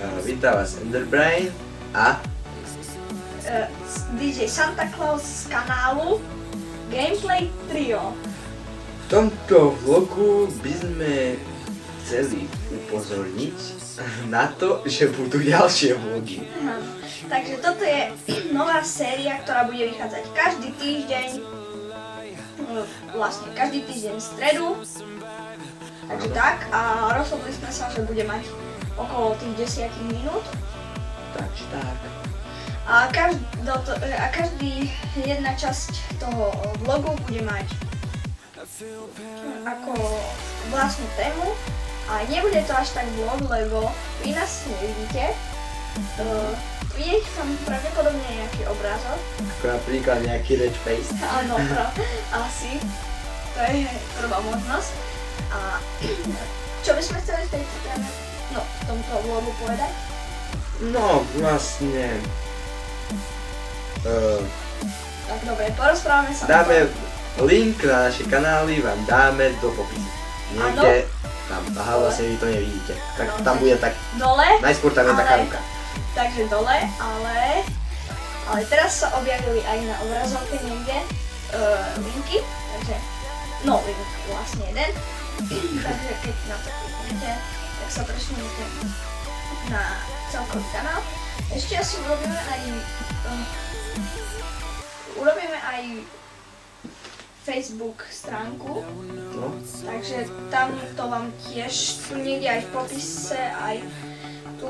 Vítam vás Enderbrain a DJ Santa Claus z kanálu Gameplay Trio. v tomto vlogu by sme chceli upozorniť na to, že budú ďalšie vlogy. Takže toto je nová séria, ktorá bude vychádzať každý týždeň, vlastne každý týždeň v stredu. Takže tak, a rozhodli sme sa, že bude mať okolo tých 10 minút. Takže tak. A každý jedna časť toho vlogu bude mať ako vlastnú tému. A nebude to až tak vlog, lebo vy nás nevidíte. Vidíte tam pravdepodobne nejaký obrázok. Ako napríklad nejaký red face. Áno, asi. To je prvá možnosť. A čo by sme chceli v tejto téme, v tomto vlogu povedať? No, vlastne... Tak dobre, porozprávame sa. dáme link na naše kanály, vám dáme do popisu. Niekde tam, vlastne vy to nevidíte. Tak No, tam bude tak, Dole, najskôr tam je taká ruka. takže dole, ale teraz sa objavili aj na obrazovke niekde linky, takže, link vlastne jeden. Takže keď na to kliknete, tak sa presuniete na celkový kanál. Ešte asi urobíme aj Facebook stránku, takže tam to vám tiež, tu niekde aj v popise, aj tu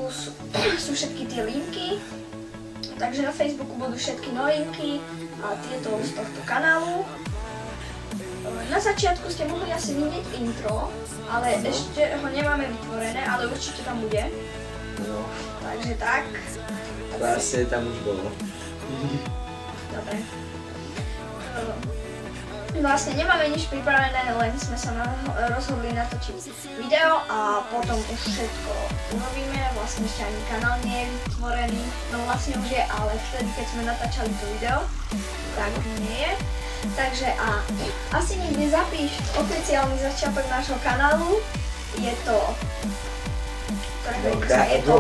sú všetky tie linky. Takže na Facebooku budú všetky novinky a tieto z tohto kanálu. Na začiatku ste mohli asi vidieť intro, ale ešte ho nemáme vytvorené, ale určite tam bude. No, Takže tak. vlastne tam už bolo. Dobre. Vlastne nemáme nič pripravené, len sme sa rozhodli natočiť video a potom už všetko urobíme. Vlastne ešte ani kanál nie je vytvorený, no vlastne už je, ale vtedy, keď sme natáčali to video, tak nie je. Takže a asi niekde zapíš oficiálny začiatok nášho kanálu, je to...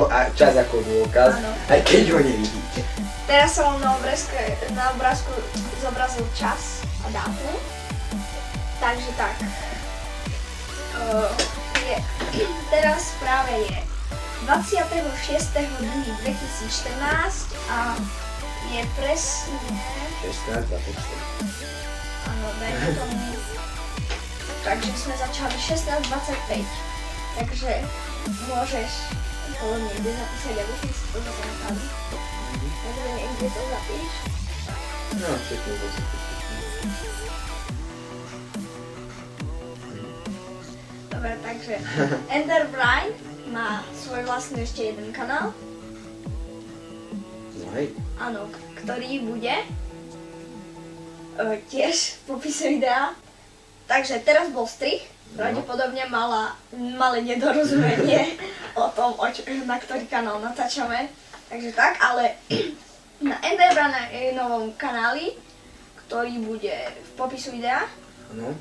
A čas ako dôkaz, Áno. aj keď ho nevidíte. Teraz som na obrázku zobrazil čas a dátum. Takže tak. Teraz práve je 26.2.2014 a je presne... 16:24. Áno, dajme tomu. Takže sme začali 16:25. Takže môžeš to niekde zapísať, aby si to zapamätali. Takže niekde to zapíš. No, všetko to Dobre, takže Enderbrain má svoj vlastný ešte jeden kanál. No hej. Áno, ktorý bude tiež v popise videa. Takže teraz bol strih, pravdepodobne malé nedorozumenie o tom, na ktorý kanál natáčame. Takže tak, ale na Enderbrain novom kanáli, ktorý bude v popisu videa, Áno.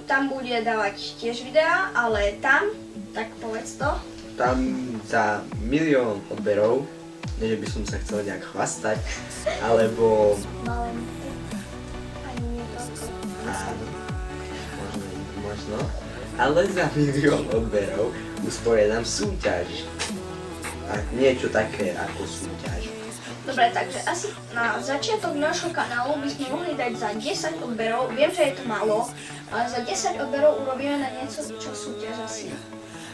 tam bude dávať tiež videá, ale tam, tak povedz to. Tam za 1 000 000 odberov, nie že by som sa chcel nejak chvastať, alebo... Ani nie to. Áno, možno, ale za 1 000 000 odberov usporiadam súťaž. A niečo také ako súťaž. Dobre, takže asi na začiatok nášho kanálu by sme mohli dať za 10 odberov. Viem, že je to málo, ale za 10 odberov urobíme na niečo, čo súťaž asi.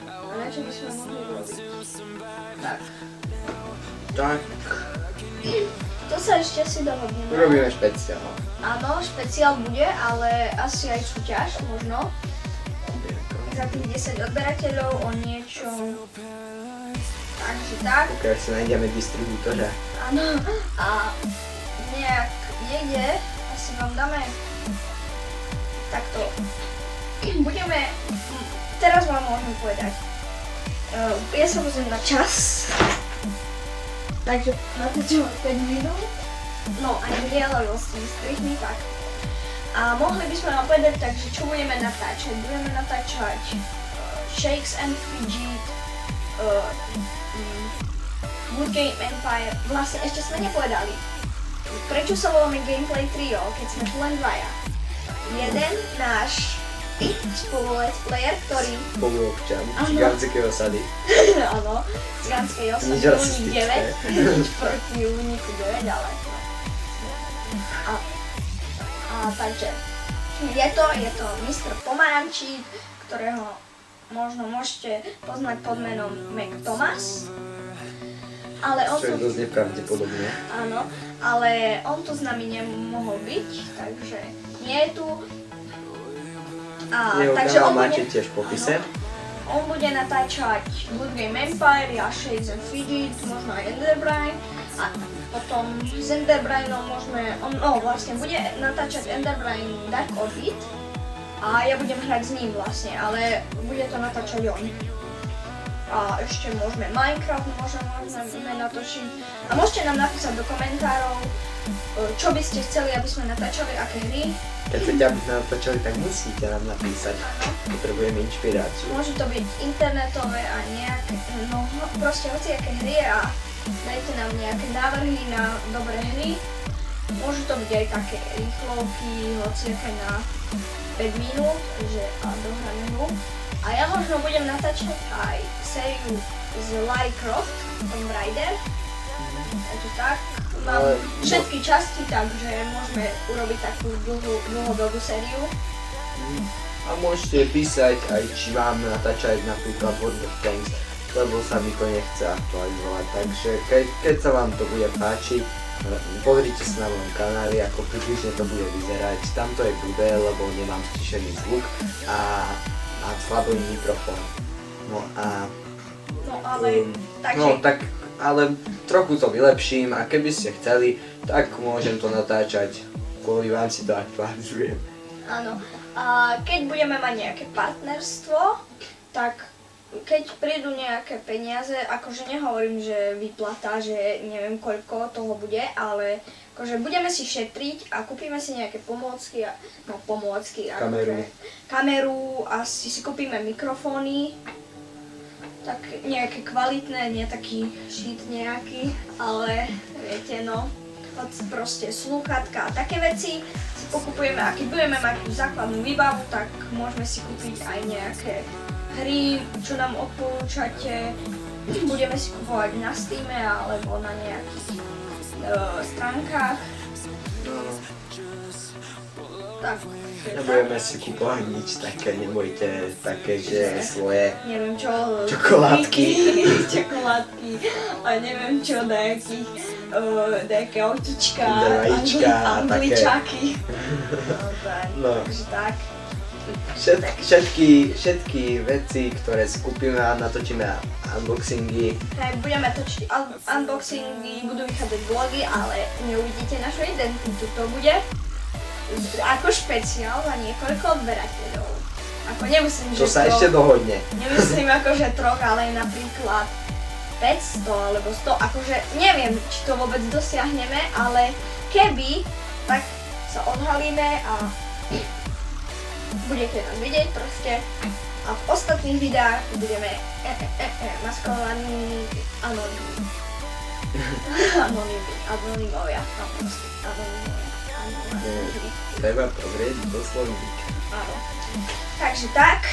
A na čo by sme mohli robiť? Tak. Tak, To sa ešte si dohodneme. urobíme špeciál. Áno, špeciál bude, ale asi aj súťaž možno. Za tých 10 odberateľov o niečo. Takže tak. Pokiaľ si nájdeme distribútora. Áno. A nejak niekde asi vám dáme takto. Budeme, teraz vám môžem povedať. Ja sa pozriem na čas. Takže natáčame 5 minút. No, ani nie, ale vlastne strihmi tak. A mohli by sme vám povedať, takže čo budeme natáčať? Budeme natáčať Shakes and Fidget, Good Game Empire, vlastne ešte sme nepovedali, prečo sa voláme Gameplay Trio, keď sme tu len dvaja. Jeden náš spolulet's player, ktorý... Spoluobčan, Áno. Čigánskej osady. Áno, Cigánskej osady, Nič Únik rasistické. 9, nič proti Úniku 9, ale no. A takže je to Mr. Pomarančík, ktorého možno môžete poznať pod menom Mac Thomas. Ale on Čo je tu, dosť nepravdepodobné. áno, ale on tu s nami nemohol byť, takže nie je tu. A, Jeho takže kanál on máte bude, tiež v popise. on bude natáčať Good Game Empire, ja Shades and Fidget, možno aj Enderbrain. A potom s Enderbrainom môžeme, vlastne bude natáčať Enderbrain Dark Orbit. A ja budem hrať s ním vlastne, ale bude to natáčať on. A ešte môžeme Minecraft, môžeme natočiť. A môžete nám napísať do komentárov, čo by ste chceli, aby sme natáčali, aké hry. Keď chcete, aby sme natáčali, tak musíte nám napísať. Potrebujeme inšpiráciu. Môžu to byť internetové a nejaké, proste hociaké hry a dajte nám nejaké návrhy na dobré hry. Môžu to byť aj také rýchlovky, hociaké na 5 minút, a dohráme hru. A ja možno budem natáčať aj sériu z Lara Croft, Tomb Raider. Takže tak, mám Ale všetky časti, takže môžeme urobiť takú dlhodobú sériu. A môžete písať aj, či vám natáčať napríklad World of Tanks, lebo sa mi to nechce aktualizovať. Takže keď sa vám to bude páčiť, pozrite sa na mojom kanáli, ako približne to bude vyzerať. Tamto je blbé, lebo nemám stišený zvuk a mám slabý mikrofón. No Ale takže... no tak, ale trochu to vylepším a keby ste chceli, tak môžem to natáčať. Kvôli vám si to aktualizujem. Áno. A keď budeme mať nejaké partnerstvo, tak keď prídu nejaké peniaze, akože nehovorím, že vyplata, že neviem koľko toho bude, ale akože budeme si šetriť a kúpime si nejaké pomôcky, Kameru. Kameru a si kúpime mikrofóny, tak nejaké kvalitné, nie taký šít nejaký, ale viete no, proste slúchatka a také veci si pokupujeme a keď budeme mať tú základnú výbavu, tak môžeme si kúpiť aj nejaké hry, čo nám odporúčate, budeme si kupovať na Steame alebo na nejakých stránkach. Tak. Nebudeme si kúpovať nič také, nebojte, také, že svoje Neviem čo, čokoládky. čokoládky a neviem čo, nejaké autíčka, Vajíčka a také. angličáky. No. Takže tak. Všetky veci, ktoré si kúpime a natočíme unboxingy. Hej, budeme točiť unboxingy, budú vychádzať vlogy, ale neuvidíte našu identitu. To bude ako špeciál na niekoľko odberateľov. Ako nemyslím, že To sa ešte dohodne. Nemyslím akože troch, ale napríklad 500 alebo 100, akože neviem, či to vôbec dosiahneme, ale keby, tak sa odhalíme a budete nás vidieť proste. A v ostatných videách budeme maskovaní anonymovia. No proste, anonymovia. Treba pozrieť do slovníka. Áno. Takže tak,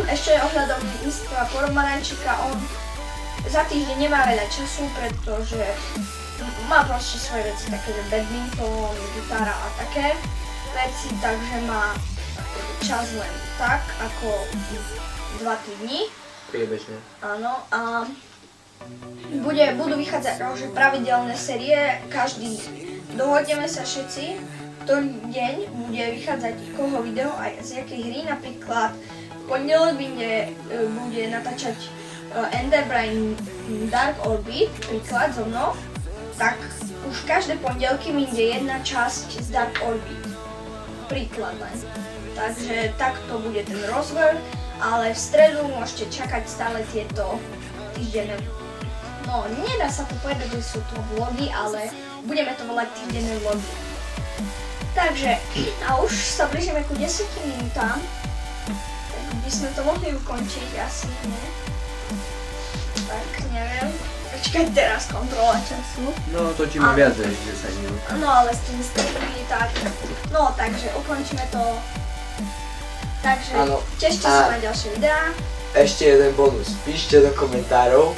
ešte ohľadom Mr. Pomarančíka, on za týždeň nemá veľa času, pretože má proste svoje veci, také že badminton, gitara a také veci, takže má čas len tak, ako 2 týdny. Priebežne. Áno, a budú vychádzať že pravidelné série, dohodneme sa všetci, ktorý deň bude vychádzať koho video aj z jakej hry, napríklad v pondelok bude natáčať Enderbrain Dark Orbit, príklad so mnou, tak už každé pondelky mi ide jedna časť z Dark Orbit, príklad len. Takže takto bude ten rozvrh, ale v stredu môžete čakať stále tieto týždenné. No, nedá sa to povedať, že sú to vlogy, ale budeme to volať týždenné vlogy. Takže, a už sa blížime ku 10 minútam, tak by sme to mohli ukončiť, asi nie. Tak, neviem. Počkaj, teraz kontrola času. No to ti má viac než 10 minút. No ale s tým strpí, tak. No takže ukončíme to. Takže Áno. tešte A- sa na ďalšie videá. Ešte jeden bonus. Píšte do komentárov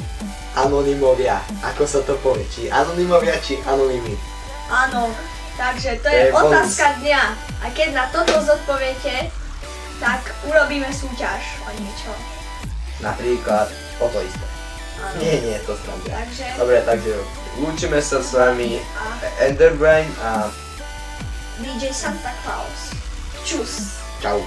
anonymovia. Ako sa to povie? Či anonymovia, či anonymy. Áno, takže to To je je bonus. otázka dňa. A keď na toto zodpoviete, tak urobíme súťaž o niečo. Napríklad o to isté. Áno. Nie, to sranda. Takže Dobre, takže lúčime sa s vami a Enderbrain a DJ Santa Claus. Čus. čau.